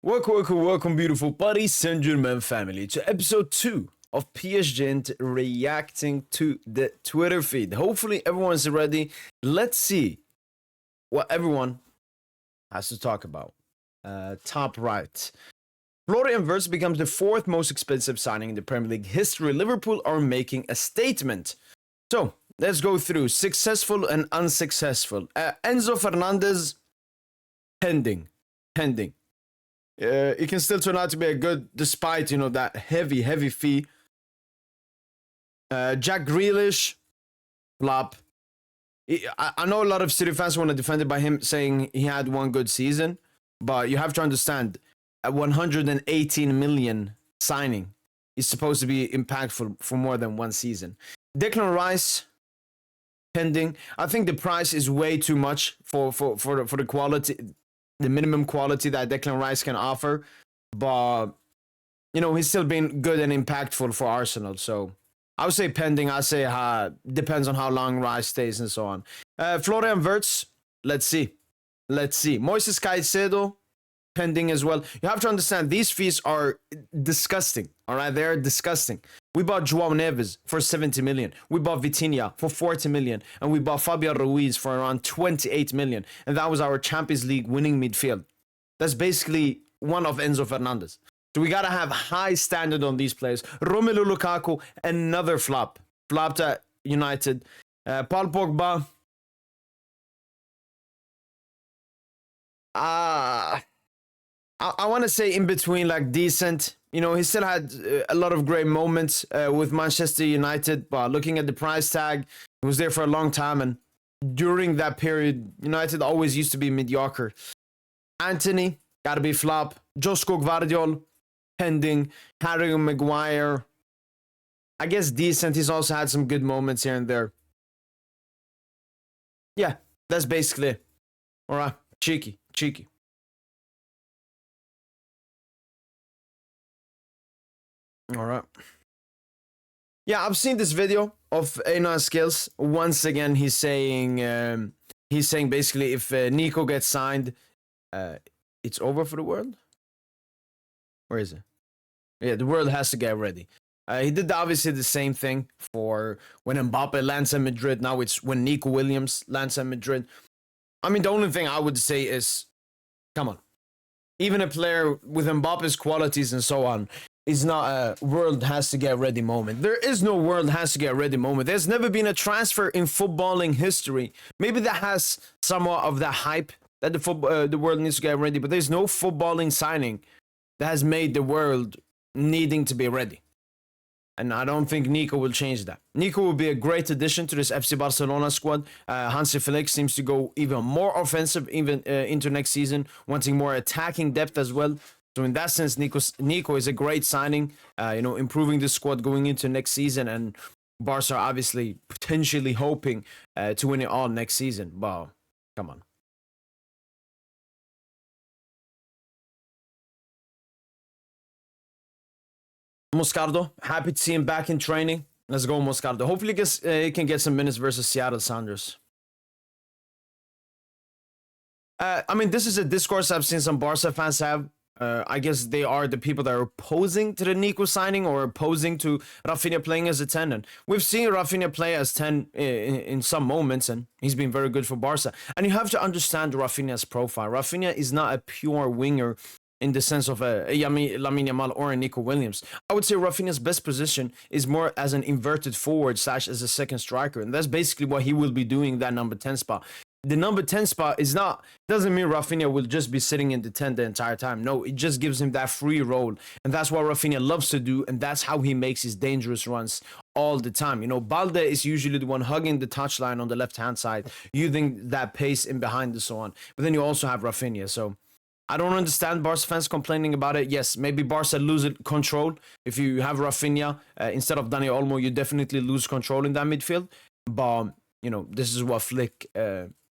Welcome, beautiful buddy Saint-Germain family, to episode 2 of PSGINT reacting to the Twitter feed. Hopefully, everyone's ready. Let's see what everyone has to talk about. Top right. Florian Wirtz becomes the 4th most expensive signing in the Premier League history. Liverpool are making a statement. So, let's go through successful and unsuccessful. Enzo Fernandez, pending. It can still turn out to be a good, despite, that heavy fee. Jack Grealish, flop. I know a lot of City fans want to defend it by him saying he had one good season, but you have to understand, a 118 million signing is supposed to be impactful for more than one season. Declan Rice, pending. I think the price is way too much for the quality, the minimum quality that Declan Rice can offer, but he's still been good and impactful for Arsenal. So I would say pending. I say depends on how long Rice stays and so on. Florian Wirtz, let's see. Moises Caicedo, pending as well. You have to understand, these fees are disgusting. All right, they're disgusting. We bought João Neves for 70 million. We bought Vitinha for 40 million. And we bought Fabian Ruiz for around 28 million. And that was our Champions League winning midfield. That's basically one of Enzo Fernandez. So we got to have high standard on these players. Romelu Lukaku, another flop. Flopped at United. Paul Pogba. I want to say in between, like decent. He still had a lot of great moments with Manchester United, but looking at the price tag, he was there for a long time, and during that period, United always used to be mediocre. Anthony, gotta be flop. Josko Gvardiol, pending. Harry Maguire, I guess decent. He's also had some good moments here and there. Yeah, that's basically it. All right, cheeky. All right. Yeah, I've seen this video of Einar Skills. Once again, he's saying basically if Nico gets signed, it's over for the world. Where is it? Yeah, the world has to get ready. He did obviously the same thing for when Mbappe lands at Madrid. Now it's when Nico Williams lands at Madrid. I mean, the only thing I would say is, come on. Even a player with Mbappe's qualities and so on is not a world has to get ready moment. There is no world has to get ready moment. There's never been a transfer in footballing history. Maybe that has somewhat of that hype that the world needs to get ready, but there's no footballing signing that has made the world needing to be ready. And I don't think Nico will change that. Nico will be a great addition to this FC Barcelona squad. Hansi Flick seems to go even more offensive even into next season, wanting more attacking depth as well. So in that sense, Nico is a great signing, improving the squad going into next season. And Barca are obviously potentially hoping to win it all next season. But come on. Moscardo, happy to see him back in training. Let's go, Moscardo. Hopefully he can get some minutes versus Seattle Sounders. I mean, this is a discourse I've seen some Barca fans have. I guess they are the people that are opposing to the Nico signing or opposing to Raphinha playing as a 10. And we've seen Raphinha play as 10 in some moments, and he's been very good for Barca. And you have to understand Raphinha's profile. Raphinha is not a pure winger in the sense of a Lamine Yamal or a Nico Williams. I would say Raphinha's best position is more as an inverted forward / as a second striker. And that's basically what he will be doing, that number 10 spot. The number 10 spot doesn't mean Raphinha will just be sitting in the 10 the entire time. No, it just gives him that free role. And that's what Raphinha loves to do. And that's how he makes his dangerous runs all the time. Balde is usually the one hugging the touchline on the left-hand side, using that pace in behind and so on. But then you also have Raphinha. So I don't understand Barca fans complaining about it. Yes, maybe Barca lose control. If you have Raphinha instead of Dani Olmo, you definitely lose control in that midfield. But, this is what Flick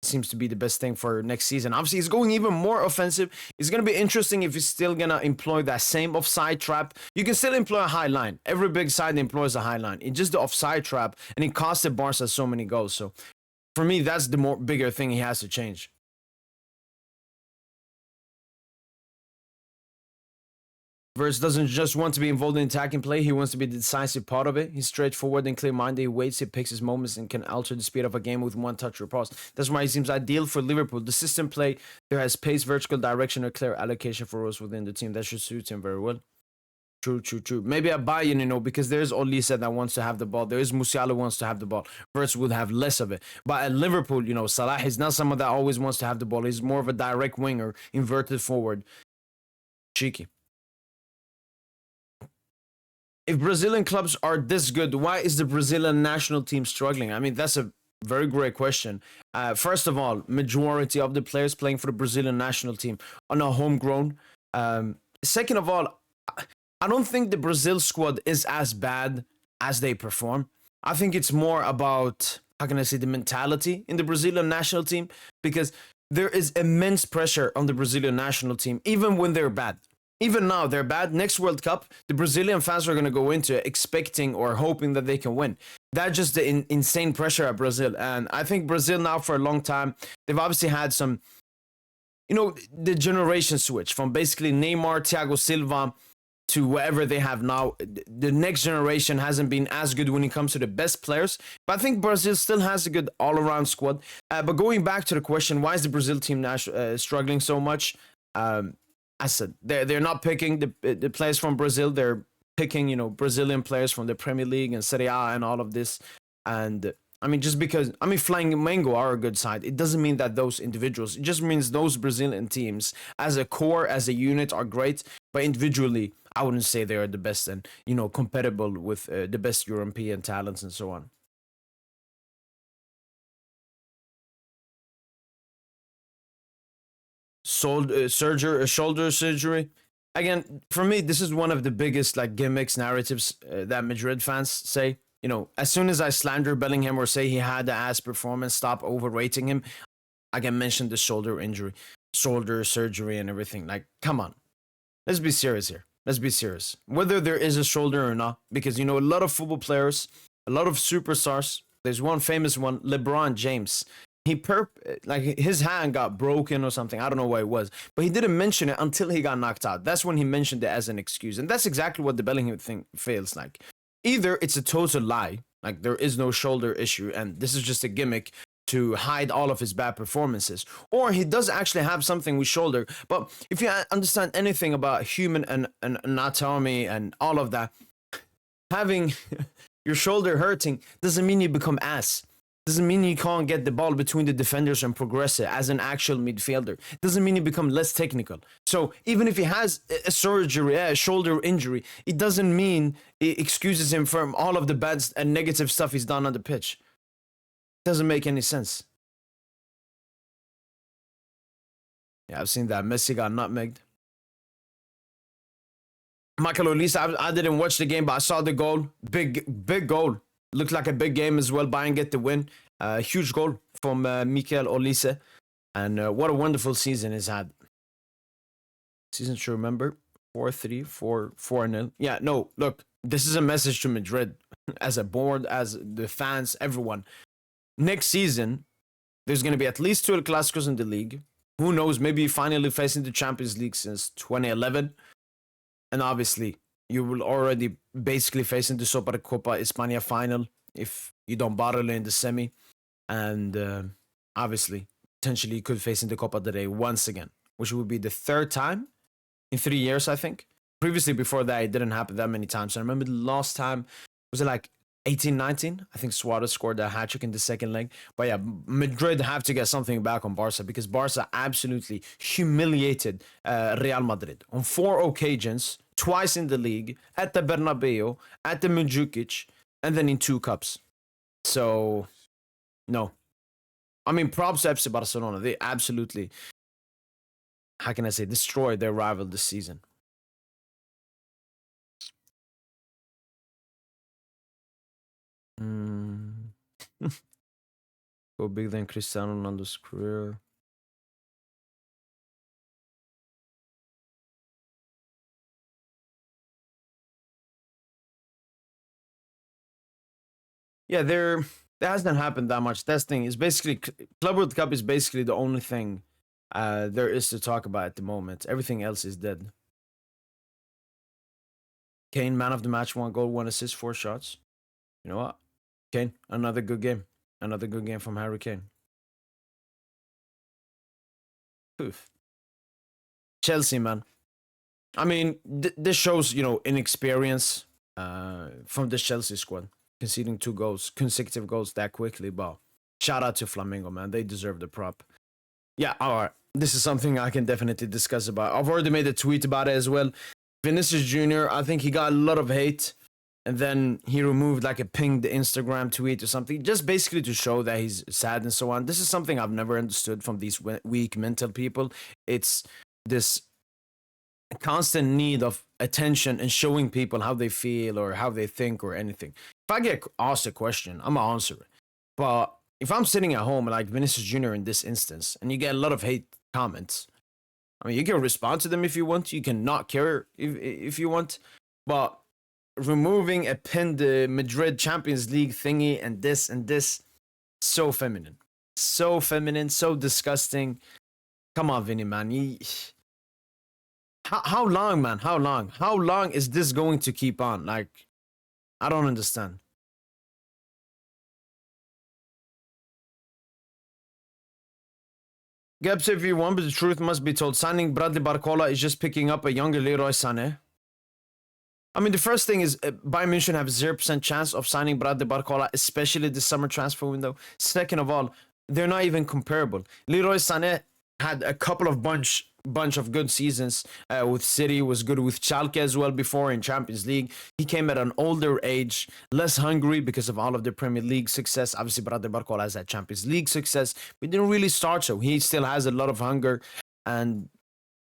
seems to be the best thing for next season. Obviously, he's going even more offensive. It's going to be interesting if he's still going to employ that same offside trap. You can still employ a high line. Every big side employs a high line. It's just the offside trap, and it costed Barca so many goals. So for me, that's the bigger thing he has to change. Wirtz doesn't just want to be involved in attacking play, he wants to be the decisive part of it. He's straightforward and clear-minded, he waits, he picks his moments, and can alter the speed of a game with one touch or pass. That's why he seems ideal for Liverpool. The system play there has pace, vertical direction, or clear allocation for roles within the team. That should suit him very well. True. Maybe at Bayern, because there's Olise that wants to have the ball. There is Musiala who wants to have the ball. Wirtz would have less of it. But at Liverpool, Salah is not someone that always wants to have the ball. He's more of a direct winger, inverted forward. Cheeky. If Brazilian clubs are this good, why is the Brazilian national team struggling? I mean, that's a very great question. First of all, majority of the players playing for the Brazilian national team are not homegrown. Second of all, I don't think the Brazil squad is as bad as they perform. I think it's more about, how can I say, the mentality in the Brazilian national team, because there is immense pressure on the Brazilian national team, even when they're bad. Even now, they're bad. Next World Cup, the Brazilian fans are going to go into it expecting or hoping that they can win. That's just the insane pressure at Brazil. And I think Brazil now for a long time, they've obviously had some, the generation switch from basically Neymar, Thiago Silva, to whatever they have now. The next generation hasn't been as good when it comes to the best players. But I think Brazil still has a good all-around squad. But going back to the question, why is the Brazil team struggling so much? I said they're not picking the players from Brazil. They're picking Brazilian players from the Premier League and Serie A and all of this. And I mean, just because Flamengo are a good side, it doesn't mean that those individuals. It just means those Brazilian teams, as a core, as a unit, are great. But individually, I wouldn't say they are the best and compatible with the best European talents and so on. Shoulder surgery. Again, for me, this is one of the biggest gimmicks narratives that Madrid fans say. As soon as I slander Bellingham or say he had the ass performance, stop overrating him. I can mention the shoulder surgery, and everything. Come on, let's be serious here. Let's be serious. Whether there is a shoulder or not, because a lot of football players, a lot of superstars. There's one famous one, LeBron James. His hand got broken or something. I don't know what it was, but he didn't mention it until he got knocked out. That's when he mentioned it as an excuse, and that's exactly what the Bellingham thing feels like. Either it's a total lie, there is no shoulder issue, and this is just a gimmick to hide all of his bad performances, or he does actually have something with shoulder. But if you understand anything about human and anatomy and all of that, having your shoulder hurting doesn't mean you become ass. Doesn't mean you can't get the ball between the defenders and progress it as an actual midfielder. Doesn't mean you become less technical. So even if he has a surgery, a shoulder injury, it doesn't mean it excuses him from all of the bad and negative stuff he's done on the pitch. Doesn't make any sense. Yeah, I've seen that. Messi got nutmegged. Michael Olise, I didn't watch the game, but I saw the goal. Big goal. Looked like a big game as well. Bayern get the win. Huge goal from Michael Olise. And what a wonderful season he's had. Season to remember. 4-3, 4-0. Yeah, no, look. This is a message to Madrid. As a board, as the fans, everyone. Next season, there's going to be at least 2 El Clásicos in the league. Who knows, maybe finally facing the Champions League since 2011. And obviously, you will already basically facing the Supercopa España final if you don't battle in the semi. And obviously, potentially you could face in the Copa del Rey once again, which would be the 3rd time in 3 years, I think. Previously, before that, it didn't happen that many times. I remember the last time, was it 18-19? I think Suarez scored a hat-trick in the second leg. But yeah, Madrid have to get something back on Barca, because Barca absolutely humiliated Real Madrid on 4 occasions, twice in the league, at the Bernabeu, at the Montjuic, and then in 2 cups. So, no. I mean, props to FC Barcelona. They absolutely, how can I say, destroyed their rival this season. Go bigger than Cristiano Ronaldo's career. Yeah, that hasn't happened that much. That's the thing. It's basically Club World Cup is basically the only thing there is to talk about at the moment. Everything else is dead. Kane, man of the match, 1 goal, 1 assist, 4 shots. You know what? Kane, another good game. Another good game from Harry Kane. Poof. Chelsea, man. I mean, this shows, inexperience from the Chelsea squad. Conceding 2 goals, consecutive goals that quickly. But shout out to Flamengo, man. They deserve the prop. Yeah, all right. This is something I can definitely discuss about. I've already made a tweet about it as well. Vinicius Jr., I think he got a lot of hate. And then he removed like a pinged Instagram tweet or something, just basically to show that he's sad and so on. This is something I've never understood from these weak mental people. It's this constant need of attention and showing people how they feel or how they think or anything. If I get asked a question, I'm gonna answer it. But if I'm sitting at home like Vinicius Jr. in this instance, and you get a lot of hate comments, I mean, you can respond to them if you want. You can not care if you want. But removing a pinned Madrid Champions League thingy and this, so feminine. So feminine, so disgusting. Come on, Vinny, man. How long, man? How long? How long is this going to keep on? Like, I don't understand. Gaps if you want, but the truth must be told. Signing Bradley Barcola is just picking up a younger Leroy Sané. I mean, the first thing is Bayern München have 0% chance of signing Bradley Barcola, especially this summer transfer window. Second of all, they're not even comparable. Leroy Sané had a couple of bunch of good seasons with City, was good with Schalke as well before in Champions League. He came at an older age, less hungry because of all of the Premier League success. Obviously, Bradley Barcola has that Champions League success, but didn't really start so. He still has a lot of hunger, and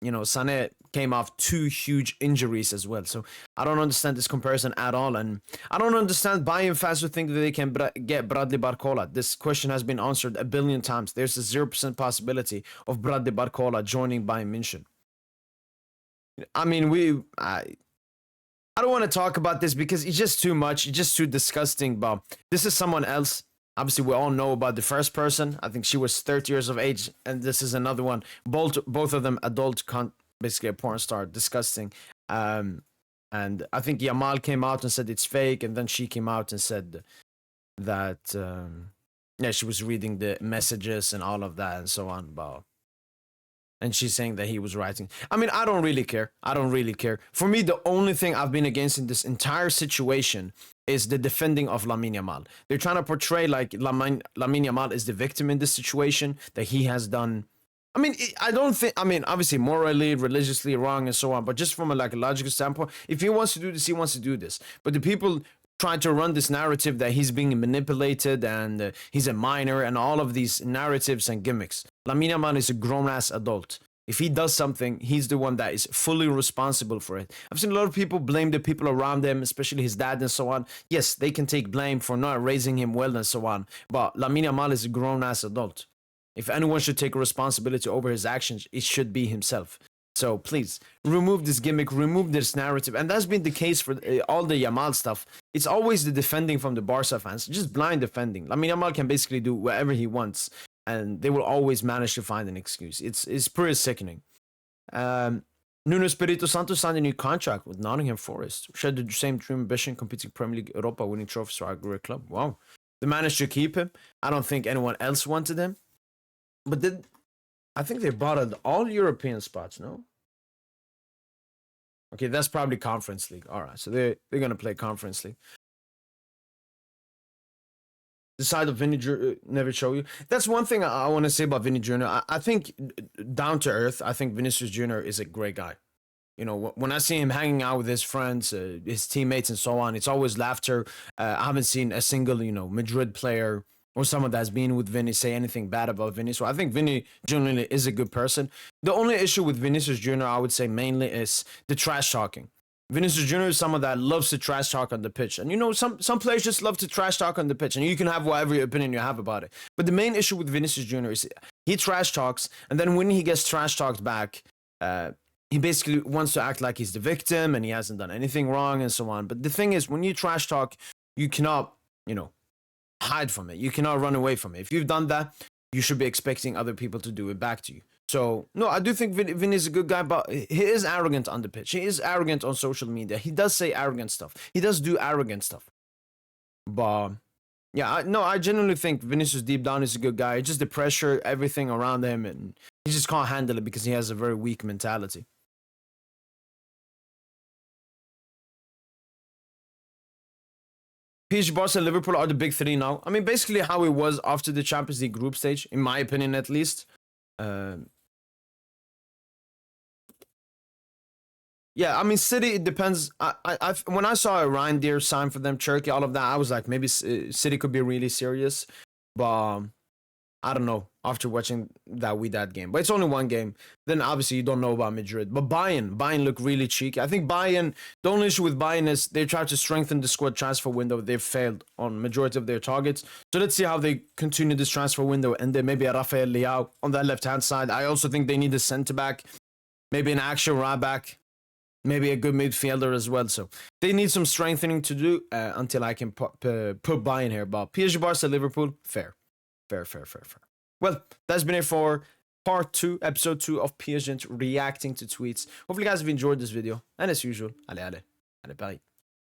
Sané came off 2 huge injuries as well. So I don't understand this comparison at all. And I don't understand Bayern fans who think that they can get Bradley Barcola. This question has been answered a billion times. There's a 0% possibility of Bradley Barcola joining Bayern München. I mean, I don't want to talk about this because it's just too much. It's just too disgusting. But this is someone else. Obviously, we all know about the first person. I think she was 30 years of age, and this is another one. Both of them adult, basically a porn star. Disgusting. And I think Yamal came out and said it's fake, and then she came out and said that she was reading the messages and all of that and so on. And she's saying that he was writing. I mean, I don't really care. For me, the only thing I've been against in this entire situation is the defending of Lamine Yamal. They're trying to portray like Lamine Yamal is the victim in this situation, that he has done. I mean, obviously morally, religiously wrong and so on, but just from a logical standpoint, if he wants to do this, he wants to do this. But the people trying to run this narrative that he's being manipulated and he's a minor and all of these narratives and gimmicks. Lamine Yamal is a grown-ass adult. If he does something, he's the one that is fully responsible for it. I've seen a lot of people blame the people around him, especially his dad and so on. Yes, they can take blame for not raising him well and so on. But Lamine Yamal is a grown-ass adult. If anyone should take responsibility over his actions, it should be himself. So please, remove this gimmick, remove this narrative. And that's been the case for all the Yamal stuff. It's always the defending from the Barca fans, just blind defending. Lamine Yamal can basically do whatever he wants, and they will always manage to find an excuse. It's pretty sickening. Nuno Espirito Santo signed a new contract with Nottingham Forest. Shared the same dream ambition, competing Premier League Europa, winning trophies for our great club. Wow. They managed to keep him. I don't think anyone else wanted him. But I think they bought all European spots, no? Okay, that's probably Conference League. All right, so they're going to play Conference League. The side of Vinny Jr. never show you. That's one thing I want to say about Vinny Jr. I think down to earth, I think Vinicius Jr. is a great guy. When I see him hanging out with his friends, his teammates and so on, it's always laughter. I haven't seen a single, Madrid player or someone that's been with Vinny say anything bad about Vinny. So I think Vinny genuinely is a good person. The only issue with Vinicius Jr., I would say mainly, is the trash talking. Vinicius Jr. is someone that loves to trash talk on the pitch. And some players just love to trash talk on the pitch. And you can have whatever opinion you have about it. But the main issue with Vinicius Jr. is he trash talks. And then when he gets trash talked back, he basically wants to act like he's the victim and he hasn't done anything wrong and so on. But the thing is, when you trash talk, you cannot, hide from it. You cannot run away from it. If you've done that, you should be expecting other people to do it back to you. So, no, I do think Vin is a good guy, but he is arrogant on the pitch. He is arrogant on social media. He does say arrogant stuff. He does do arrogant stuff. But, yeah, I genuinely think Vinicius deep down is a good guy. It's just the pressure, everything around him, and he just can't handle it because he has a very weak mentality. PSG, Barca, and Liverpool are the big three now. I mean, basically how it was after the Champions League group stage, in my opinion at least. Yeah, I mean, City, it depends. When I saw Ryan Deere sign for them, Turkey, all of that, I was like, maybe City could be really serious. But I don't know after watching that game. But it's only one game. Then obviously you don't know about Madrid. But Bayern look really cheeky. I think Bayern, the only issue with Bayern is they tried to strengthen the squad transfer window. They've failed on majority of their targets. So let's see how they continue this transfer window. And then maybe a Rafael Leao on that left-hand side. I also think they need a centre-back, maybe an actual right-back, maybe a good midfielder as well. So they need some strengthening to do until I can put Bayern here. But PSG, Barca, Liverpool, fair. Well, that's been it for part 2, episode 2 of PSGINT reacting to tweets. Hopefully you guys have enjoyed this video. And as usual, allez, Paris.